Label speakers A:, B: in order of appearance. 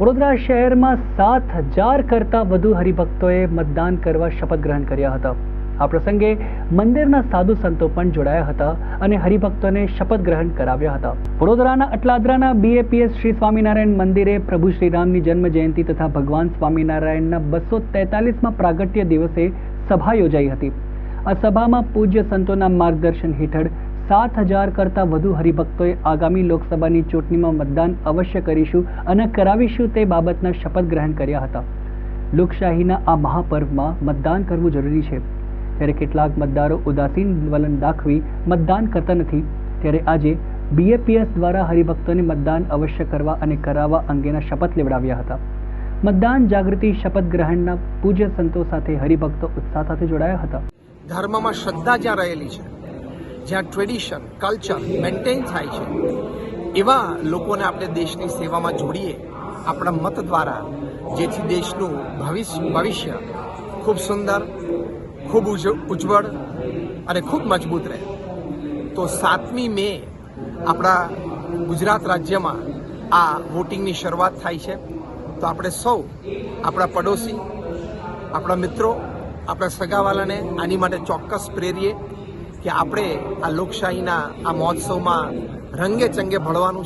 A: વડોદરા શહેરમાં 7,000 કરતાં વધુ હરિભક્તોએ મતદાન કરવા શપથ ગ્રહણ કર્યા હતા. આ પ્રસંગે મંદિરના સાધુ સંતો પણ જોડાયા હતા અને હરિભક્તોને શપથ ગ્રહણ કરાવ્યા હતા. વડોદરાના અટલાદરાના BAPS શ્રી સ્વામિનારાયણ મંદિરે પ્રભુ શ્રીરામની જન્મ જયંતિ તથા ભગવાન સ્વામિનારાયણના 243માં પ્રાગટ્ય દિવસે સભા યોજાઈ હતી. આ સભામાં પૂજ્ય સંતોના માર્ગદર્શન હેઠળ 7,000 કરતાં વધુ હરિભક્તોએ આગામી લોકસભાની ચૂંટણીમાં મતદાન અવશ્ય કરીશું અને કરાવીશું તે બાબતના શપથ ગ્રહણ કર્યા હતા. લોકશાહીના આ મહાપર્વમાં મતદાન કરવું જરૂરી છે. ત્યારે કેટલાક મતદારો ઉદાસીન વલણ દાખવી મતદાન કરતા નથી. ત્યારે આજે BAPS દ્વારા હરિભક્તોને મતદાન અવશ્ય કરવા અને કરાવવા અંગેના શપથ લેવડાવ્યા હતા. મતદાન જાગૃતિ શપથ ગ્રહણના પૂજ્ય સંતો સાથે હરિભક્તો ઉત્સાહ સાથે જોડાયા હતા.
B: ધર્મમાં શ્રદ્ધા જ્યાં રહેલી છે, જ્યાં ટ્રેડિશન કલ્ચર મેન્ટેન થાય છે, એવા લોકોને આપણે દેશની સેવામાં જોડીએ આપણા મત દ્વારા, જેથી દેશનું ભવિષ્ય ખૂબ સુંદર, ખૂબ ઉજ્જવળ અને ખૂબ મજબૂત રહે. તો 7મી મે આપણા ગુજરાત રાજ્યમાં આ વોટિંગની શરૂઆત થાય છે. તો આપણે સૌ આપણા પડોશી, આપણા મિત્રો, આપણા સગાવાલાને આની માટે ચોક્કસ પ્રેરીએ કે આપણે આ લોકશાહીના આ મહોત્સવમાં રંગે ચંગે ભળવાનું